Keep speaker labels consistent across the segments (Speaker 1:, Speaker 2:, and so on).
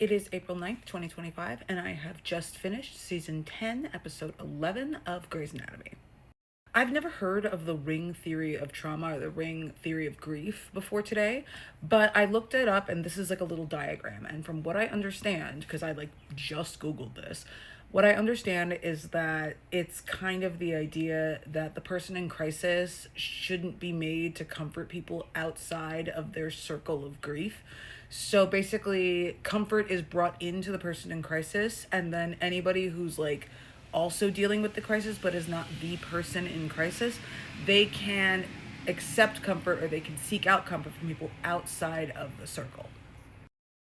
Speaker 1: It is April 9th, 2025, and I have just finished season 10, episode 11 of Grey's Anatomy. I've never heard of the ring theory of trauma or the ring theory of grief before today, but I looked it up and this is like a little diagram. And from what I understand, because I just Googled this, what I understand is that it's kind of the idea that the person in crisis shouldn't be made to comfort people outside of their circle of grief. So basically, comfort is brought into the person in crisis, and then anybody who's also dealing with the crisis but is not the person in crisis, they can accept comfort or they can seek out comfort from people outside of the circle.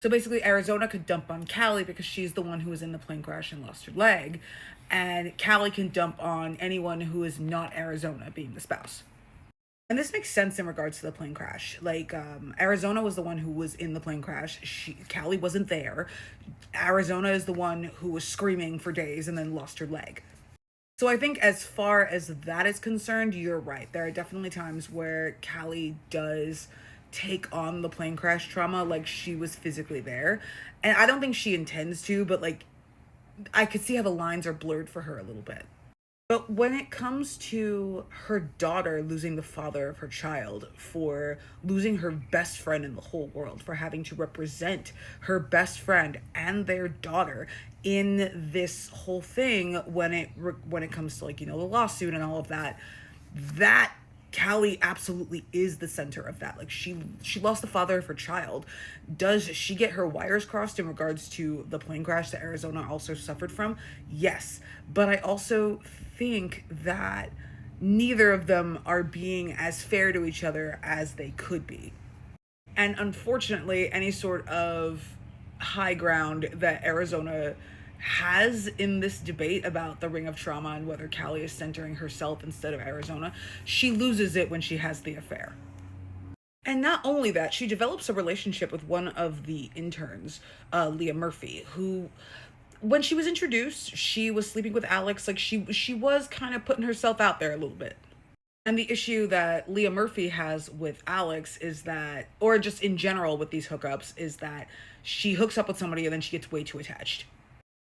Speaker 1: So basically, Arizona could dump on Callie because she's the one who was in the plane crash and lost her leg, and Callie can dump on anyone who is not Arizona, being the spouse. And this makes sense in regards to the plane crash. Arizona was the one who was in the plane crash. Callie wasn't there. Arizona is the one who was screaming for days and then lost her leg. So I think as far as that is concerned, you're right. There are definitely times where Callie does take on the plane crash trauma like she was physically there. And I don't think she intends to, but I could see how the lines are blurred for her a little bit. But when it comes to her daughter losing the father of her child, for losing her best friend in the whole world, for having to represent her best friend and their daughter in this whole thing, when it comes to the lawsuit and all of that, that Callie absolutely is the center of that. She lost the father of her child. Does she get her wires crossed in regards to the plane crash that Arizona also suffered from? Yes. But I also think that neither of them are being as fair to each other as they could be. And unfortunately, any sort of high ground that Arizona has in this debate about the ring of trauma and whether Callie is centering herself instead of Arizona, she loses it when she has the affair. And not only that, she develops a relationship with one of the interns, Leah Murphy, who, when she was introduced, she was sleeping with Alex. She was kind of putting herself out there a little bit. And the issue that Leah Murphy has with Alex is that, or just in general with these hookups, is that she hooks up with somebody and then she gets way too attached,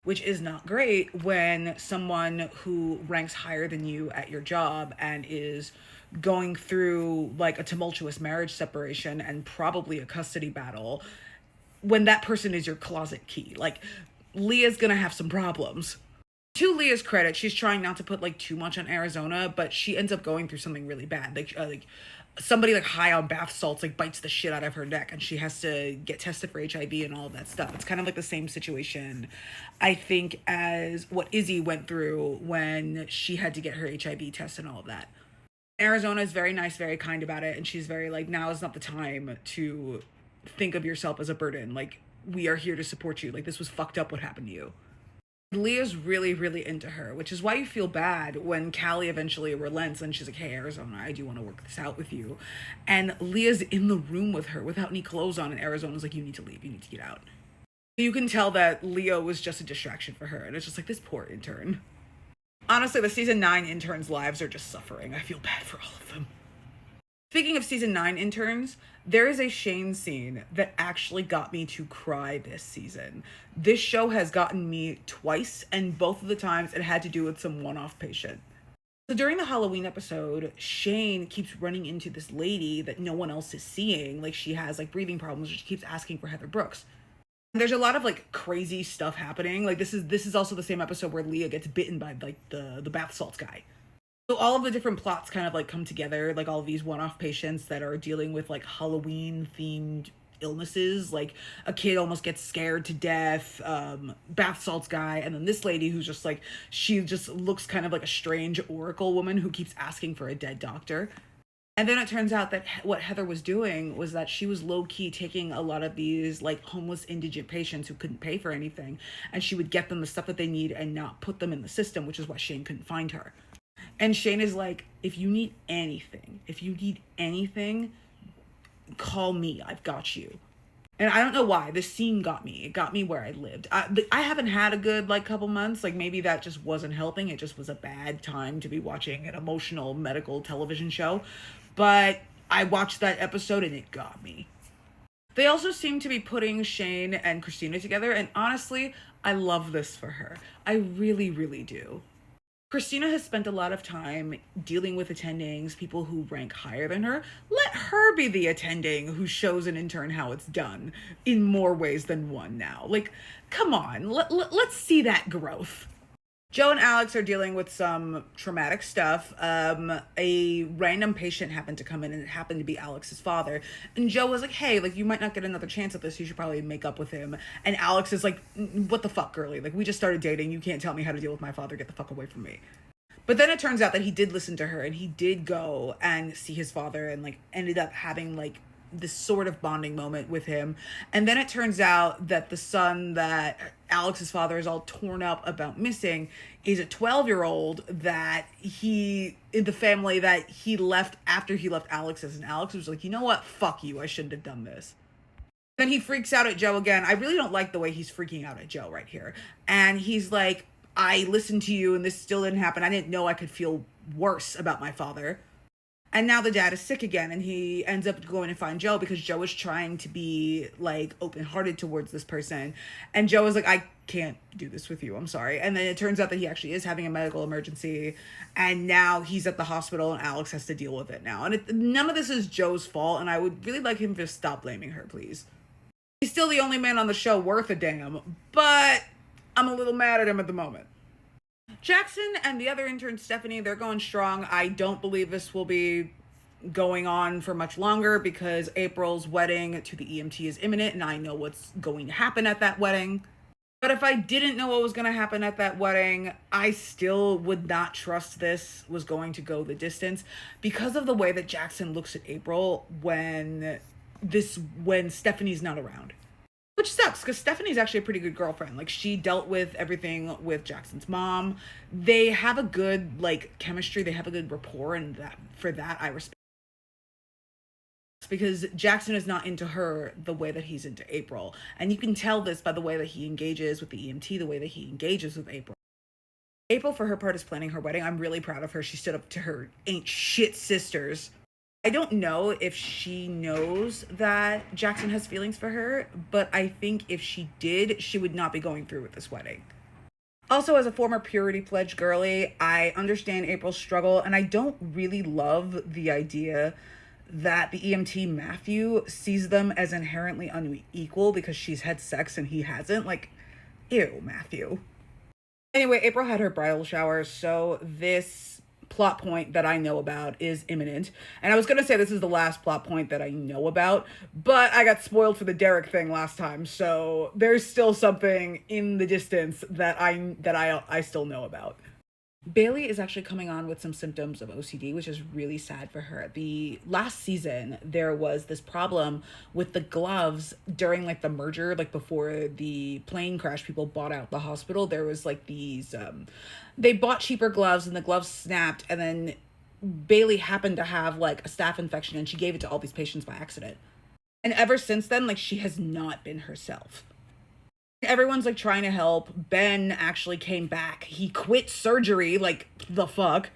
Speaker 1: which is not great when someone who ranks higher than you at your job and is going through a tumultuous marriage separation and probably a custody battle, when that person is your closet key. Leah's gonna have some problems. To Leah's credit, she's trying not to put too much on Arizona, but she ends up going through something really bad. Somebody high on bath salts bites the shit out of her neck, and she has to get tested for HIV and all of that stuff. It's kind of the same situation, I think, as what Izzy went through when she had to get her HIV test and all of that. Arizona is very nice, very kind about it, and she's very now is not the time to think of yourself as a burden. We are here to support you. This was fucked up what happened to you. Leah's really, really into her, which is why you feel bad when Callie eventually relents and she's like, hey, Arizona, I do want to work this out with you. And Leah's in the room with her without any clothes on, and Arizona's like, you need to leave, you need to get out. You can tell that Leo was just a distraction for her, and it's just this poor intern. Honestly, the season 9 interns' lives are just suffering. I feel bad for all of them. Speaking of season 9 interns, there is a Shane scene that actually got me to cry this season. This show has gotten me twice, and both of the times it had to do with some one-off patient. So during the Halloween episode, Shane keeps running into this lady that no one else is seeing. She has breathing problems, she keeps asking for Heather Brooks. There's a lot of crazy stuff happening. This is also the same episode where Leah gets bitten by the bath salts guy. So all of the different plots kind of come together, all of these one-off patients that are dealing with Halloween themed illnesses. A kid almost gets scared to death, bath salts guy, and then this lady who's just she just looks kind of like a strange oracle woman who keeps asking for a dead doctor. And then it turns out that what Heather was doing was that she was low-key taking a lot of these homeless indigent patients who couldn't pay for anything, and she would get them the stuff that they need and not put them in the system, which is why Shane couldn't find her. And Shane is if you need anything, call me. I've got you. And I don't know why. This scene got me. It got me where I lived. I haven't had a good couple months. Maybe that just wasn't helping. It just was a bad time to be watching an emotional medical television show. But I watched that episode and it got me. They also seem to be putting Shane and Christina together, and honestly, I love this for her. I really, really do. Christina has spent a lot of time dealing with attendings, people who rank higher than her. Let her be the attending who shows an intern how it's done in more ways than one now. Like, come on, let's see that growth. Joe and Alex are dealing with some traumatic stuff. A random patient happened to come in, and it happened to be Alex's father. And Joe was like, hey, like, you might not get another chance at this. You should probably make up with him. And Alex is like, what the fuck, girly? Like, we just started dating. You can't tell me how to deal with my father. Get the fuck away from me. But then it turns out that he did listen to her, and he did go and see his father, and like ended up having like this sort of bonding moment with him. And then it turns out that the son that Alex's father is all torn up about missing is a 12-year-old that he, in the family that he left after he left Alex's. And Alex was like, you know what? Fuck you. I shouldn't have done this. Then he freaks out at Joe again. I really don't like the way he's freaking out at Joe right here. And he's like, I listened to you and this still didn't happen. I didn't know I could feel worse about my father. And now the dad is sick again, and he ends up going to find Joe because Joe is trying to be like open-hearted towards this person. And Joe is like, I can't do this with you. I'm sorry. And then it turns out that he actually is having a medical emergency, and now he's at the hospital and Alex has to deal with it now. And none of this is Joe's fault, and I would really like him to stop blaming her, please. He's still the only man on the show worth a damn, but I'm a little mad at him at the moment. Jackson and the other intern, Stephanie, they're going strong. I don't believe this will be going on for much longer because April's wedding to the EMT is imminent, and I know what's going to happen at that wedding. But if I didn't know what was going to happen at that wedding, I still would not trust this was going to go the distance because of the way that Jackson looks at April when Stephanie's not around. Which sucks because Stephanie's actually a pretty good girlfriend. Like, she dealt with everything with Jackson's mom. They have a good like chemistry. They have a good rapport, and for that I respect. Because Jackson is not into her the way that he's into April, and you can tell this by the way that he engages with the EMT, the way that he engages with April. April, for her part, is planning her wedding. I'm really proud of her. She stood up to her ain't shit sisters. I don't know if she knows that Jackson has feelings for her, but I think if she did, she would not be going through with this wedding. Also, as a former Purity Pledge girly, I understand April's struggle, and I don't really love the idea that the EMT Matthew sees them as inherently unequal because she's had sex and he hasn't. Like, ew, Matthew. Anyway, April had her bridal shower, so this plot point that I know about is imminent. And I was gonna say this is the last plot point that I know about, but I got spoiled for the Derek thing last time, so there's still something in the distance that I still know about. Bailey is actually coming on with some symptoms of OCD, which is really sad for her. The last season, there was this problem with the gloves during like the merger, like before the plane crash, people bought out the hospital. There was like these, they bought cheaper gloves and the gloves snapped, and then Bailey happened to have like a staph infection and she gave it to all these patients by accident. And ever since then, like, she has not been herself. Everyone's like trying to help. Ben actually came back. He quit surgery. Like, the fuck?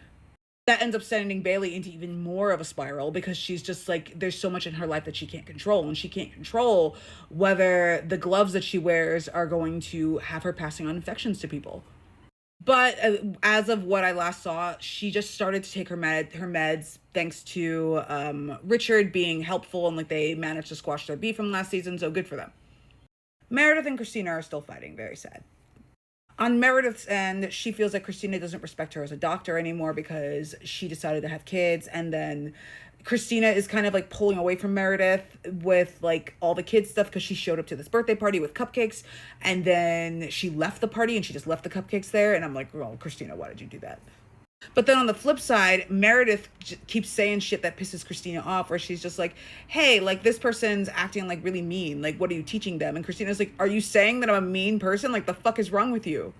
Speaker 1: That ends up sending Bailey into even more of a spiral because she's just like, there's so much in her life that she can't control. And she can't control whether the gloves that she wears are going to have her passing on infections to people. But as of what I last saw, she just started to take her meds thanks to Richard being helpful, and like they managed to squash their beef from last season. So good for them. Meredith and Christina are still fighting. Very sad. On Meredith's end, she feels like Christina doesn't respect her as a doctor anymore because she decided to have kids. And then Christina is kind of like pulling away from Meredith with like all the kids stuff because she showed up to this birthday party with cupcakes. And then she left the party and she just left the cupcakes there. And I'm like, well, Christina, why did you do that? But then on the flip side, Meredith keeps saying shit that pisses Christina off, where she's just like, hey, like, this person's acting like really mean. Like, what are you teaching them? And Christina's like, are you saying that I'm a mean person? Like, the fuck is wrong with you?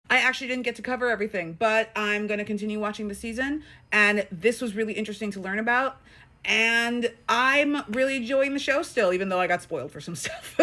Speaker 1: I actually didn't get to cover everything, but I'm going to continue watching the season. And this was really interesting to learn about. And I'm really enjoying the show still, even though I got spoiled for some stuff.